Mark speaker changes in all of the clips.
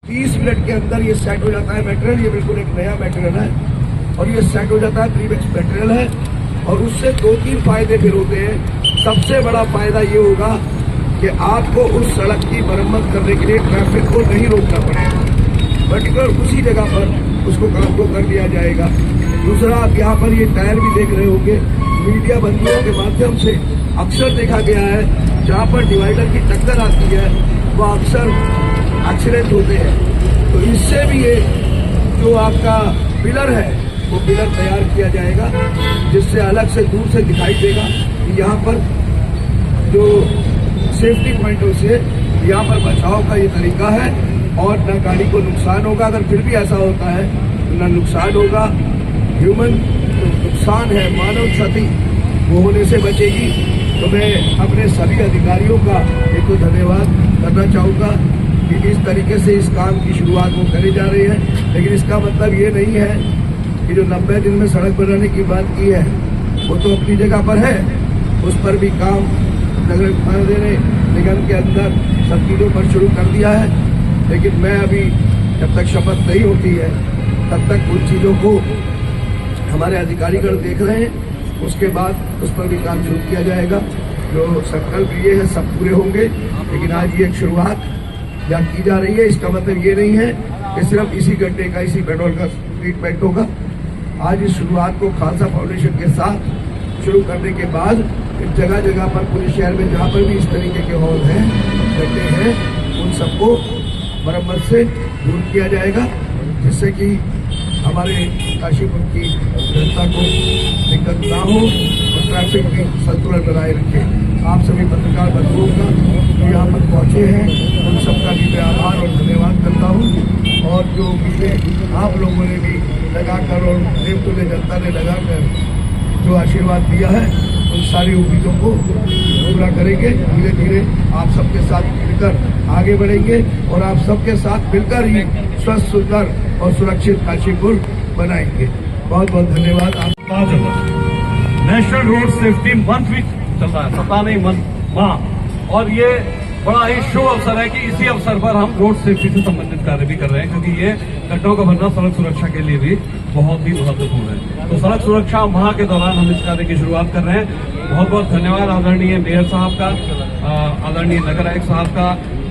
Speaker 1: 30 minute के अंदर ये सेट हो जाता है मटेरियल। ये बिल्कुल एक नया मटेरियल है और ये सेट हो जाता है, प्रीमिक्स मटेरियल है। और उससे 2-3 फायदे फिर होते हैं। सबसे बड़ा फायदा ये होगा कि आपको उस सड़क की मरम्मत करने के लिए ट्रैफिक को नहीं रोकना पड़ेगा, पर्टिकुलर उसी जगह पर उसको काम को कर दिया जाएगा। दूसरा, आप यहाँ पर ये टायर भी देख रहे होंगे, मीडिया बंदियों के माध्यम से अक्सर देखा गया है जहाँ पर डिवाइडर की टक्कर आती है वह अक्सर एक्सीडेंट होते हैं। तो इससे भी ये जो आपका पिलर है वो पिलर तैयार किया जाएगा, जिससे अलग से दूर से दिखाई देगा कि यहाँ पर जो सेफ्टी पॉइंटों से यहाँ पर बचाव का ये तरीका है और न गाड़ी को नुकसान होगा। अगर फिर भी ऐसा होता है तो न नुकसान होगा, ह्यूमन नुकसान है, मानव क्षति वो होने से बचेगी। तो मैं अपने सभी अधिकारियों का एक तो धन्यवाद करना चाहूँगा कि इस तरीके से इस काम की शुरुआत वो करे जा रही है। लेकिन इसका मतलब ये नहीं है कि जो 90 दिन में सड़क बनाने की बात की है वो तो अपनी जगह पर है, उस पर भी काम नगर निगम के अंदर सब चीज़ों पर शुरू कर दिया है। लेकिन मैं अभी जब तक शपथ नहीं होती है तब तक उन चीज़ों को हमारे अधिकारीगण देख रहे हैं, उसके बाद उस पर भी काम शुरू किया जाएगा। जो संकल्प ये है सब पूरे होंगे। लेकिन आज ये एक शुरुआत जहाँ की जा रही है, इसका मतलब ये नहीं है कि सिर्फ इसी गड्ढे का, इसी पेट्रोल का ट्रीटमेंट होगा। आज इस शुरुआत को खालसा फाउंडेशन के साथ शुरू करने के बाद जगह जगह पर पूरे शहर में जहाँ पर भी इस तरीके के हॉल हैं, गड्ढे हैं, उन सबको मरम्मत से दूर किया जाएगा, जिससे कि हमारे काशीपुर की जनता को दिक्कत ना हो और ट्रैफिक की संतुलन बनाए रखे। आप सभी पत्रकार बंधुओं का जो यहाँ पर पहुँचे हैं उन सबका भी मैं आभार और धन्यवाद करता हूँ। और जो मुझे आप लोगों ने भी लगाकर और देवतुल्य जनता ने लगाकर जो आशीर्वाद दिया है उन सारी उम्मीदों को पूरा करेंगे। धीरे धीरे आप सबके साथ मिलकर आगे बढ़ेंगे और आप सबके साथ मिलकर ही स्वस्थ, सुंदर और सुरक्षित काशीपुर बनाएंगे। बहुत बहुत धन्यवाद।
Speaker 2: नेशनल रोड सेफ्टी मंथ भी चल रहा है, पता नहीं मंथ माह, और ये बड़ा ही शुभ अवसर है कि इसी अवसर पर हम रोड सेफ्टी से संबंधित कार्य भी कर रहे हैं, क्योंकि ये गड्ढों का भरना सड़क सुरक्षा के लिए भी बहुत ही महत्वपूर्ण है। तो सड़क सुरक्षा माह के दौरान हम इस कार्य की शुरुआत कर रहे हैं। बहुत बहुत धन्यवाद आदरणीय मेयर साहब का, आदरणीय नगर आयुक्त साहब का,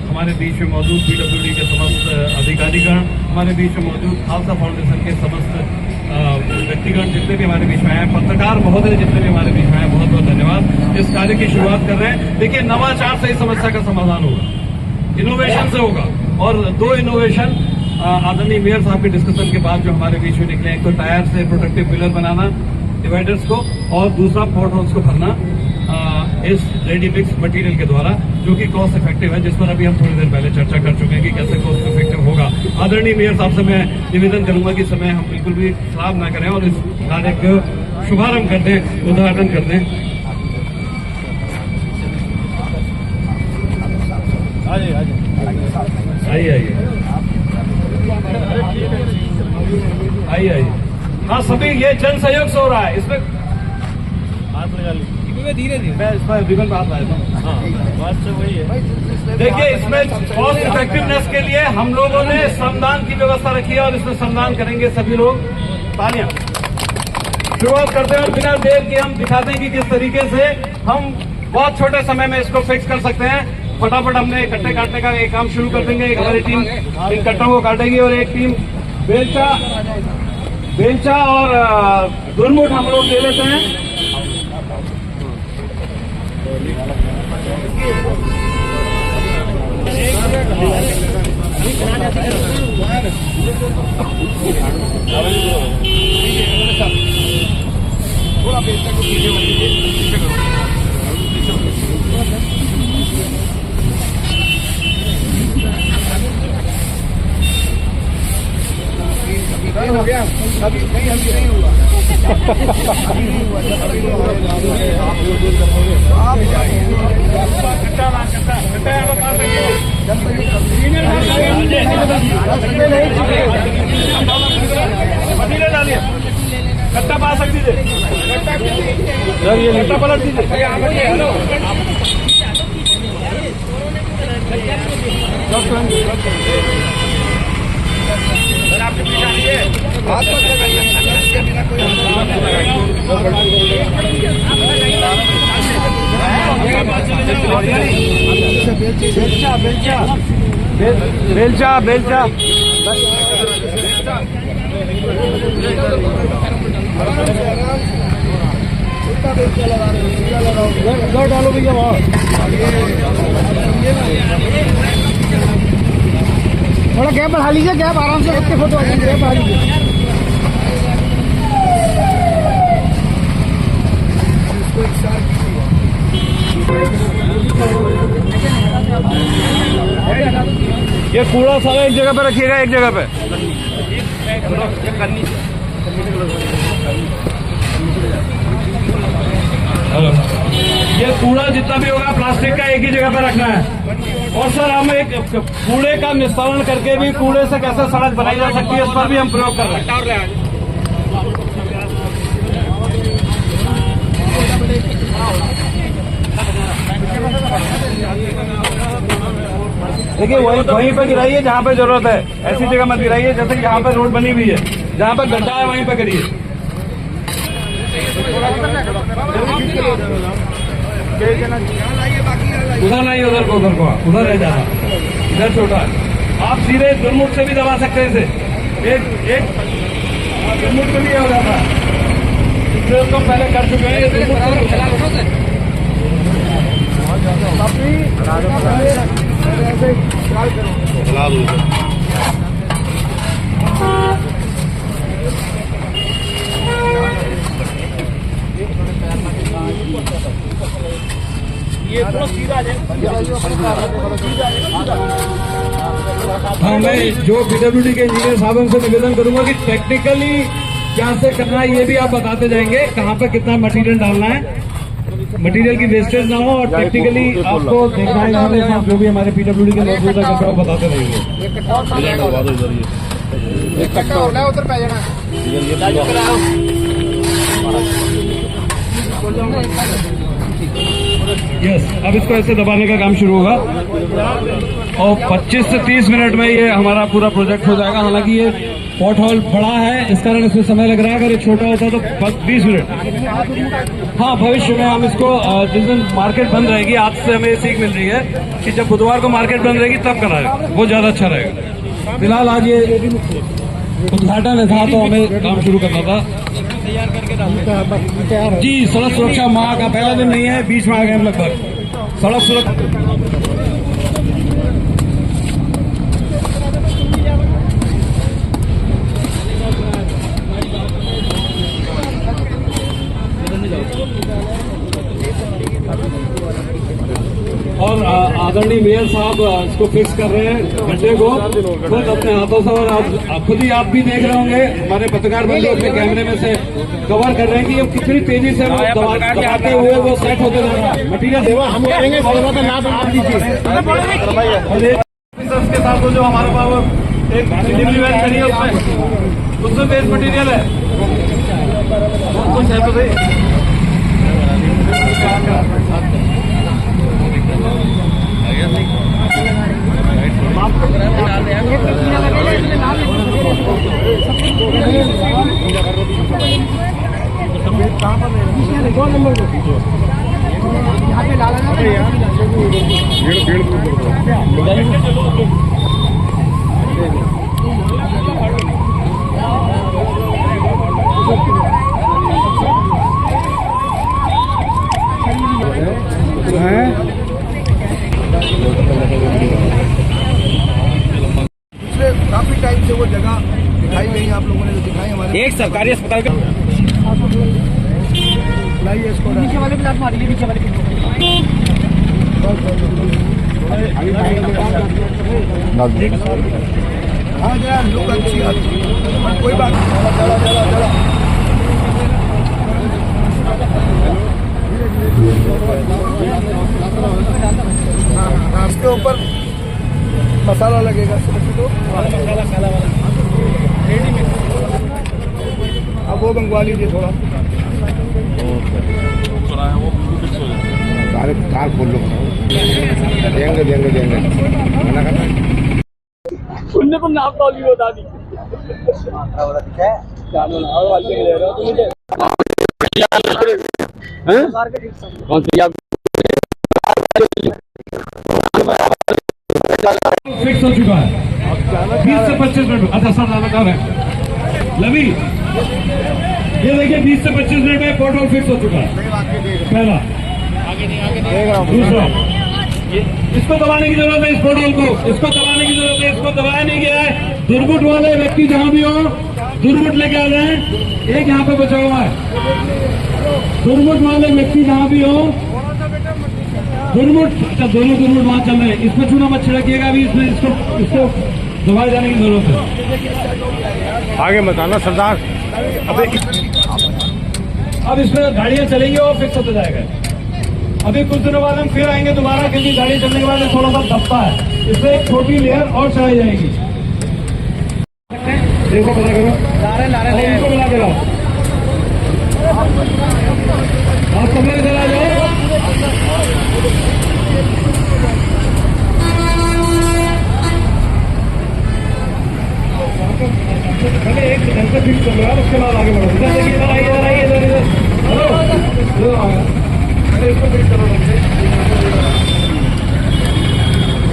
Speaker 2: हमारे बीच में मौजूद PWD के समस्त अधिकारीगण, हमारे बीच में मौजूद खालसा फाउंडेशन के समस्त व्यक्तिगण जितने भी हमारे बीच में आए, पत्रकार महोदय जितने भी हमारे बीच में आए, बहुत बहुत धन्यवाद। इस कार्य की शुरुआत कर रहे हैं। देखिए, नवाचार से इस समस्या का समाधान होगा, इनोवेशन से होगा। और 2 इनोवेशन आदरणीय मेयर साहब के डिस्कशन के बाद जो हमारे बीच में निकले, एक तो टायर से प्रोटेक्टिव पिलर बनाना डिवाइडर्स को, और दूसरा पोर्ट होल्स को भरना इस रेडी मिक्स मटेरियल के द्वारा, जो कि कॉस्ट इफेक्टिव है, जिस पर अभी हम थोड़ी देर पहले चर्चा कर चुके हैं कि कैसे कॉस्ट इफेक्टिव होगा। आदरणीय मेयर साहब से मैं निवेदन करूंगा कि समय हम बिल्कुल भी खराब ना करें और इस कार्य को शुभारंभ कर दें, उद्घाटन कर दें। आइए। हाँ, सभी ये जन सहयोग से हो रहा है। इसमें धीरे मैं इस पर विभिन्न बात आया था। वही है। देखिए, इसमें कॉस्ट इफेक्टिवनेस के लिए हम लोगों ने श्रमदान की व्यवस्था रखी है और इसमें श्रमदान करेंगे सभी लोग। तालियां। शुरुआत करते हैं और बिना देर के हम दिखाते हैं कि किस तरीके से हम बहुत छोटे समय में इसको फिक्स कर सकते हैं। फटाफट हमने कट्टे काटने का एक काम शुरू कर देंगे। एक हमारी टीम इन कट्टों को काटेगी और एक टीम बेलचा और दुरमुठ हम लोग ले लेते हैं। थोड़ा बेलचा को पीछे करो। हो गया, अभी कहीं हमसे नहीं हुआ। आप जाइए, कट्टा पा सकती थे, कट्टा पलट दीजिए। हेलो बेलचा बेलचा
Speaker 1: डालो भैया वहाँ।
Speaker 3: थोड़ा गैप बढ़ा लीजिए, गैप आराम से रख के फोटो गैप बढ़ा लीजिए।
Speaker 1: इसको एक साथ
Speaker 2: ये कूड़ा सारा एक जगह पे रखिएगा, एक जगह पे। ये कूड़ा जितना भी होगा प्लास्टिक का एक ही जगह पे रखना है। और सर हम एक कूड़े का निस्तारण करके भी कूड़े से कैसे सड़क बनाई जा सकती है, इस पर भी हम प्रयोग कर रहे हैं। देखिए वहीं पे गिराइए जहाँ पे जरूरत है, ऐसी जगह मत गिराइए जैसे कि यहाँ पे रोड बनी हुई है, जहाँ पे गड्ढा है वहीं पे करिए। उधर नहीं, उधर को उधर रह जाना, इधर छोटा है। आप सीधे दुर्मुख से भी दबा सकते हैं इसे, एक दुर्मुख से भी हो जाता है, इसलिए उसको पहले कर चुके हैं। ये दुर्मुख हाँ, मैं जो पीडब्ल्यूडी के इंजीनियर साहब उनसे निवेदन करूंगा कि टेक्निकली क्या से करना है ये भी आप बताते जाएंगे, कहाँ पे कितना मटेरियल डालना है, मटेरियल की वेस्टेज ना हो, और टेक्निकली आपको देखना है इंजीनियर साहब जो भी हमारे पीडब्ल्यूडी के मौजूद है वो बताते रहेंगे। यस, अब इसको ऐसे दबाने का काम शुरू होगा और 25 से 30 मिनट में ये हमारा पूरा प्रोजेक्ट हो जाएगा। हालांकि ये पॉट होल बड़ा है, इस कारण इसमें समय लग रहा है। अगर ये छोटा होता तो 20 मिनट। हाँ, भविष्य में हम इसको जिस दिन मार्केट बंद रहेगी, आज से हमें सीख मिल रही है कि जब बुधवार को मार्केट बंद रहेगी तब कराएं, वो ज्यादा अच्छा रहेगा। फिलहाल आज ये उद्घाटन था तो हमें काम शुरू करना था। जी, सड़क सुरक्षा माह का पहला दिन नहीं है, बीच में आ गए हम लगभग। सड़क सुरक्षा और आदरणीय मेयर साहब इसको फिक्स कर रहे हैं गड्ढे को खुद अपने हाथों से, और आप खुद ही आप भी देख रहे होंगे, हमारे पत्रकार बंधु अपने कैमरे में से कवर कर रहे हैं कि ये कितनी तेजी से वो दबाते हुए वो सेट होते जा रहा है। मटीरियल हम करेंगे के साथ वो जो हमारे पास एक डिलीवरी वैन खड़ी है उसमें बेस्ट मटीरियल है, कुछ है तो सही।
Speaker 1: काफी टाइम से वो जगह दिखाई गई, आप लोगों ने जो दिखाई हमारे
Speaker 3: एक सरकारी अस्पताल का
Speaker 1: लाइए इसको
Speaker 3: नीचे वाले प्लाट मारिए, नीचे वाले
Speaker 1: हाँ जरा लुक अच्छी आती है, कोई बात नहीं। इसके ऊपर मसाला लगेगा, अब वो मंगवा लीजिए थोड़ा। कार खोल लो, देंगे
Speaker 3: सुनने को नाम कॉल बता दी
Speaker 2: फिक्स हो चुका है 20 से 25 मिनट। अच्छा सर लगातार है लवी, ये देखिए 20 से 25 मिनट में पोर्टल फिक्स हो चुका है। पहला, दूसरा, इसको दबाने की जरूरत है, इस पोर्टल को इसको दबाने की जरूरत है, इसको दबाया नहीं गया है। दुर्गुट वाले व्यक्ति जहां भी हो दुर्गुट लेके आ जाए, एक यहाँ पे बचा हुआ है। दुर्गुट वाले व्यक्ति जहां भी हो दुर्गुट, अच्छा दोनों दुर्गुट वहां चल रहे हैं, इसमें चूना मत छिड़किएगा अभी, इसमें इसको दबाए जाने की जरूरत है।
Speaker 3: आगे बताना सरदार।
Speaker 2: अब इसमें गाड़ियां चलेंगी और फिक्स होता जाएगा। अभी कुछ दिनों बाद हम फिर आएंगे दोबारा, क्योंकि गाड़ी चलने के बाद थोड़ा सा दबता है, इसमें एक छोटी लेयर और चढ़ाई जाएगी। देखो पता करो, इनको मिला के लाओ, आप सब लोग इधर आ जाओ। पहले एक ढंग से फिक्स कर लो यार, उसके बाद आगे बढ़ो। इधर देखिए, इधर आइए, इधर आइए, इधर इधर हेलो, पहले इसको फिक्स करो।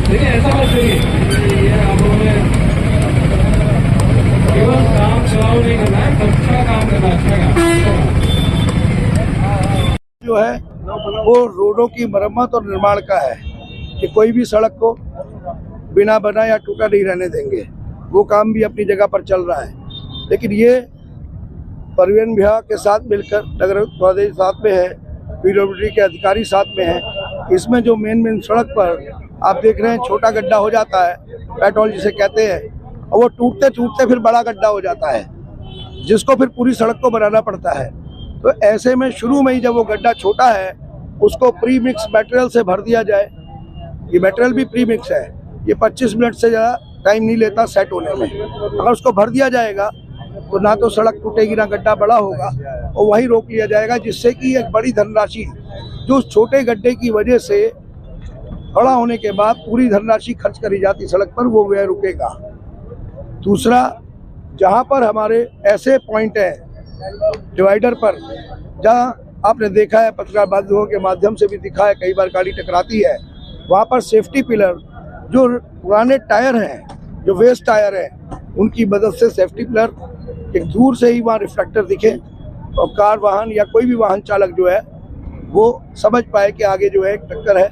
Speaker 2: देखिए ऐसा मत करिए, ये आप लोगों ने केवल काम चलाओ नहीं करना है, अच्छा काम करना है, अच्छा काम
Speaker 1: जो है वो रोडों की मरम्मत और निर्माण का है कि कोई भी सड़क को बिना बना या टूटा नहीं रहने देंगे। वो काम भी अपनी जगह पर चल रहा है, लेकिन ये परिवहन विभाग के साथ मिलकर, नगर प्रदेश साथ में है, पीडब्ल्यूडी के अधिकारी साथ में हैं। इसमें जो मेन सड़क पर आप देख रहे हैं छोटा गड्ढा हो जाता है, पेट्रोल जिसे कहते हैं, और वो टूटते टूटते फिर बड़ा गड्ढा हो जाता है, जिसको फिर पूरी सड़क को बनाना पड़ता है। तो ऐसे में शुरू में ही जब वो गड्ढा छोटा है उसको प्री मिक्स मटेरियल से भर दिया जाए। ये मटेरियल भी प्री मिक्स है, ये 25 मिनट से ज़्यादा टाइम नहीं लेता सेट होने में। अगर उसको भर दिया जाएगा तो ना तो सड़क टूटेगी ना गड्ढा बड़ा होगा, और वहीं रोक लिया जाएगा, जिससे कि एक बड़ी धनराशि जो उस छोटे गड्ढे की वजह से बड़ा होने के बाद पूरी धनराशि खर्च करी जाती सड़क पर, वो व्यय रुकेगा। दूसरा, जहाँ पर हमारे ऐसे पॉइंट हैं डिवाइडर पर, जहाँ आपने देखा है, पत्रकार माध्यमों के माध्यम से भी दिखा है, कई बार गाड़ी टकराती है, वहाँ पर सेफ्टी पिलर जो पुराने टायर हैं, जो वेस्ट टायर हैं, उनकी मदद से सेफ्टी पिलर एक दूर से ही वहाँ रिफ्लेक्टर दिखे और कार वाहन या कोई भी वाहन चालक जो है वो समझ पाए कि आगे जो है एक टक्कर है,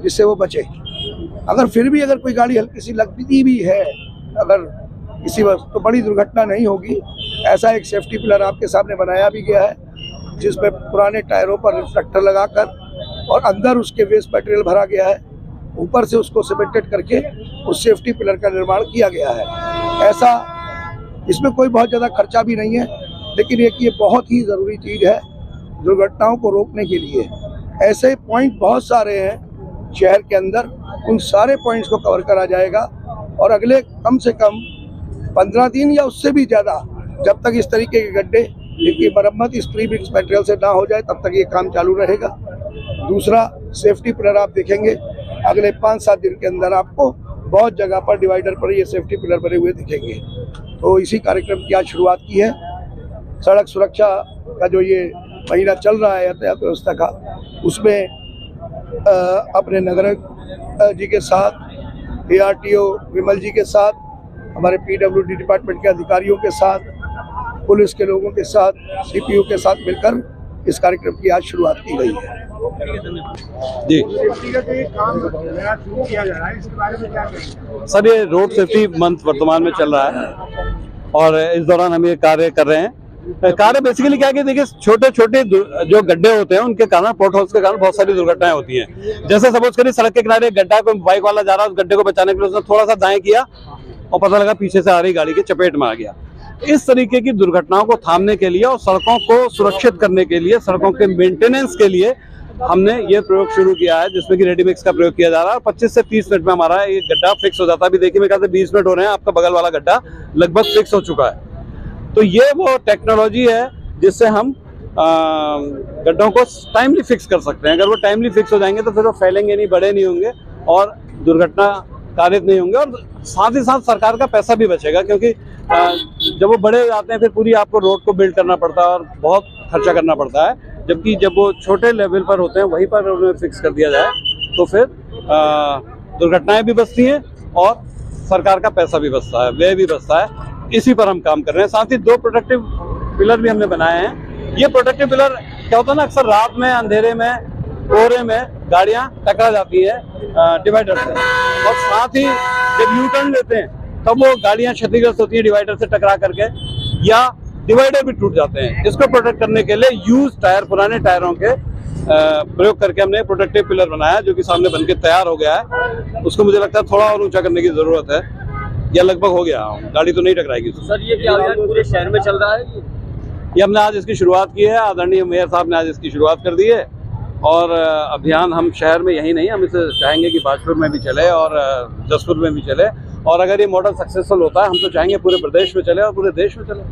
Speaker 1: जिससे वो बचे। अगर फिर भी अगर कोई गाड़ी हल्की सी लगती भी है अगर किसी वक्त, तो बड़ी दुर्घटना नहीं होगी। ऐसा एक सेफ्टी पिलर आपके सामने बनाया भी गया है, जिसमें पुराने टायरों पर रिफ्लेक्टर लगाकर और अंदर उसके वेस्ट मटेरियल भरा गया है, ऊपर से उसको सीमेंटेड करके उस सेफ्टी पिलर का निर्माण किया गया है। ऐसा इसमें कोई बहुत ज़्यादा खर्चा भी नहीं है, लेकिन ये बहुत ही ज़रूरी चीज़ है दुर्घटनाओं को रोकने के लिए। ऐसे पॉइंट बहुत सारे हैं शहर के अंदर, उन सारे पॉइंट्स को कवर करा जाएगा, और अगले कम से कम 15 दिन या उससे भी ज़्यादा, जब तक इस तरीके के गड्ढे जिनकी मरम्मत इस प्री मिक्स मटेरियल से ना हो जाए, तब तक ये काम चालू रहेगा। दूसरा, सेफ्टी पिलर आप देखेंगे अगले 5-7 दिन के अंदर आपको बहुत जगह पर डिवाइडर पर ये सेफ्टी पिलर बने हुए दिखेंगे। तो इसी कार्यक्रम की आज शुरुआत की है। सड़क सुरक्षा का जो ये महीना चल रहा है यातायात व्यवस्था का, उसमें अपने नगर जी के साथ, ARTO विमल जी के साथ, हमारे PWD डिपार्टमेंट के अधिकारियों के साथ, पुलिस के लोगों के साथ, CPO के साथ मिलकर इस कार्यक्रम की आज शुरुआत की गई है।
Speaker 4: जी सर, ये रोड सेफ्टी मंथ वर्तमान में चल रहा है और इस दौरान हम ये कार्य कर रहे हैं। कार्य बेसिकली क्या है कि देखिए, छोटे छोटे जो गड्ढे होते हैं उनके कारण, पोर्ट होल्स के कारण बहुत सारी दुर्घटनाएं होती हैं। जैसे सपोज करिए सड़क के किनारे गड्ढा, कोई बाइक वाला जा रहा है, उस गड्ढे को बचाने के लिए उसने थोड़ा सा दाएं किया और पता लगा पीछे से आ रही गाड़ी के चपेट में आ गया। इस तरीके की दुर्घटनाओं को थामने के लिए और सड़कों को सुरक्षित करने के लिए, सड़कों के मेंटेनेंस के लिए हमने ये प्रयोग शुरू किया है, जिसमें कि रेडी मिक्स का प्रयोग किया जा रहा है। 25 से 30 मिनट में हमारा ये गड्ढा फिक्स हो जाता है। अभी देखिए मेरे ख्याल से 20 मिनट हो रहे हैं, आपका बगल वाला गड्ढा लगभग फिक्स हो चुका है। तो ये वो टेक्नोलॉजी है जिससे हम गड्ढों को टाइमली फिक्स कर सकते हैं। अगर वो टाइमली फिक्स हो जाएंगे तो फिर वो फैलेंगे नहीं, बड़े नहीं होंगे और दुर्घटना कारित नहीं होंगे, और साथ ही साथ सरकार का पैसा भी बचेगा, क्योंकि जब वो बड़े हो जाते हैं फिर पूरी आपको रोड को बिल्ड करना पड़ता है और बहुत खर्चा करना पड़ता है। जबकि जब वो छोटे लेवल पर होते हैं वहीं पर उन्हें फिक्स कर दिया जाए तो फिर दुर्घटनाएं भी बचती हैं और सरकार का पैसा भी बचता है, व्यय भी बचता है। इसी पर हम काम कर रहे हैं। साथ ही 2 प्रोटेक्टिव पिलर भी हमने बनाए हैं। ये प्रोटेक्टिव पिलर क्या होता है ना, अक्सर रात में अंधेरे में कोहरे में गाड़ियां टकरा जाती है डिवाइडर से, और साथ ही जब यू टर्न लेते हैं तब वो गाड़ियां क्षतिग्रस्त होती है डिवाइडर से टकरा करके, या डिवाइडर भी टूट जाते हैं। इसको प्रोटेक्ट करने के लिए यूज टायर, पुराने टायरों के प्रयोग करके हमने प्रोटेक्टिव पिलर बनाया, जो कि सामने बनके तैयार हो गया है। उसको मुझे लगता है थोड़ा और ऊंचा करने की जरूरत है, या लगभग हो गया, गाड़ी तो नहीं टकराएगी।
Speaker 5: सर ये क्या अभियान पूरे शहर में चल रहा है?
Speaker 4: ये हमने आज इसकी शुरुआत की है, आदरणीय मेयर साहब ने आज इसकी शुरुआत कर दी है, और अभियान हम शहर में यही नहीं, हम इसे चाहेंगे कि बाजपुर में भी चले और जसपुर में भी चले, और अगर ये मॉडल सक्सेसफुल होता है हम तो चाहेंगे पूरे प्रदेश में चले और पूरे देश में चले।